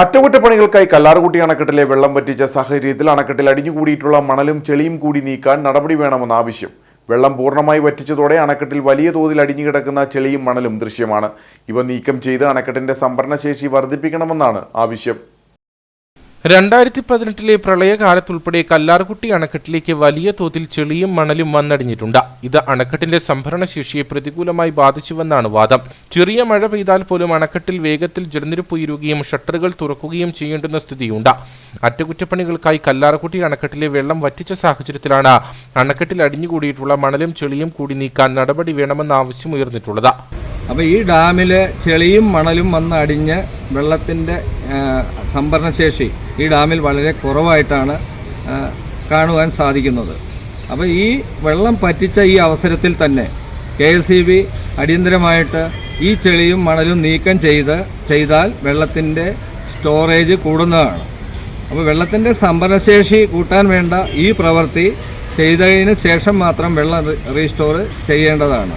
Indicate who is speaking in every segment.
Speaker 1: അറ്റകുറ്റപ്പണികൾക്കായി കല്ലാർകുട്ടി അണക്കെട്ടിലെ വെള്ളം വറ്റിച്ച സാഹചര്യത്തിൽ അണക്കെട്ടിൽ അടിഞ്ഞുകൂടിയിട്ടുള്ള മണലും ചെളിയും കൂടി നീക്കാൻ നടപടി വേണമെന്ന ആവശ്യം. വെള്ളം പൂർണ്ണമായി വറ്റിച്ചതോടെ അണക്കെട്ടിൽ വലിയ തോതിൽ അടിഞ്ഞുകിടക്കുന്ന ചെളിയും മണലും ദൃശ്യമാണ്. ഇവ നീക്കം ചെയ്ത് അണക്കെട്ടിന്റെ സംഭരണശേഷി വർദ്ധിപ്പിക്കണമെന്നാണ് ആവശ്യം.
Speaker 2: 2018 പ്രളയകാലത്തുൾപ്പെടെ കല്ലാർകുട്ടി അണക്കെട്ടിലേക്ക് വലിയ തോതിൽ ചെളിയും മണലും വന്നടിഞ്ഞിട്ടുണ്ട്. ഇത് അണക്കെട്ടിന്റെ സംഭരണശേഷിയെ പ്രതികൂലമായി ബാധിച്ചുവെന്നാണ് വാദം. ചെറിയ മഴ പെയ്താൽ പോലും അണക്കെട്ടിൽ വേഗത്തിൽ ജലനിരപ്പ് ഉയരുകയും ഷട്ടറുകൾ തുറക്കുകയും ചെയ്യേണ്ടുന്ന സ്ഥിതിയുണ്ട്. അറ്റകുറ്റപ്പണികൾക്കായി കല്ലാർകുട്ടി അണക്കെട്ടിലെ വെള്ളം വറ്റിച്ച സാഹചര്യത്തിലാണ് അണക്കെട്ടിൽ അടിഞ്ഞുകൂടിയിട്ടുള്ള മണലും ചെളിയും കൂടി നീക്കാൻ നടപടി വേണമെന്ന ആവശ്യം ഉയർന്നിട്ടുള്ളത്.
Speaker 3: അപ്പോൾ ഈ ഡാമിൽ ചെളിയും മണലും വന്ന് അടിഞ്ഞ് വെള്ളത്തിൻ്റെ സംഭരണശേഷി ഈ ഡാമിൽ വളരെ കുറവായിട്ടാണ് കാണുവാൻ സാധിക്കുന്നത്. അപ്പോൾ ഈ വെള്ളം പറ്റിച്ച ഈ അവസരത്തിൽ തന്നെ KSEB അടിയന്തരമായിട്ട് ഈ ചെളിയും മണലും നീക്കം ചെയ്താൽ വെള്ളത്തിൻ്റെ സ്റ്റോറേജ് കൂടുന്നതാണ്. അപ്പോൾ വെള്ളത്തിൻ്റെ സംഭരണശേഷി കൂട്ടാൻ വേണ്ട ഈ പ്രവൃത്തി ചെയ്തതിന് ശേഷം മാത്രം വെള്ളം റീസ്റ്റോർ ചെയ്യേണ്ടതാണ്.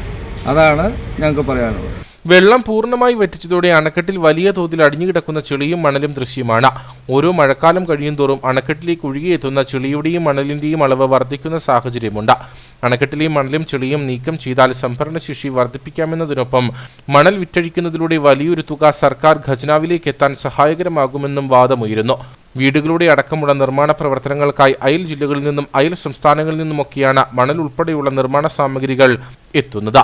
Speaker 3: അതാണ് ഞങ്ങൾക്ക് പറയാനുള്ളത്.
Speaker 2: വെള്ളം പൂർണ്ണമായി വറ്റിച്ചതോടെ അണക്കെട്ടിൽ വലിയ തോതിൽ അടിഞ്ഞുകിടക്കുന്ന ചെളിയും മണലും ദൃശ്യമാണ്. ഓരോ മഴക്കാലം കഴിയുന്തോറും അണക്കെട്ടിലേക്ക് ഒഴുകിയെത്തുന്ന ചെളിയുടെയും മണലിന്റെയും അളവ് വർദ്ധിക്കുന്ന സാഹചര്യമുണ്ട്. അണക്കെട്ടിലെ മണലും ചെളിയും നീക്കം ചെയ്താൽ സംഭരണശേഷി വർദ്ധിപ്പിക്കാമെന്നതിനൊപ്പം മണൽ വിറ്റഴിക്കുന്നതിലൂടെ വലിയൊരു തുക സർക്കാർ ഖജനാവിലേക്ക് എത്താൻ സഹായകരമാകുമെന്നും വാദമുയരുന്നു. വീടുകളുടെ അടക്കമുള്ള നിർമ്മാണ പ്രവർത്തനങ്ങൾക്കായി അയൽ ജില്ലകളിൽ നിന്നും അയൽ സംസ്ഥാനങ്ങളിൽ നിന്നുമൊക്കെയാണ് മണൽ ഉൾപ്പെടെയുള്ള നിർമ്മാണ സാമഗ്രികൾ എത്തുന്നത്.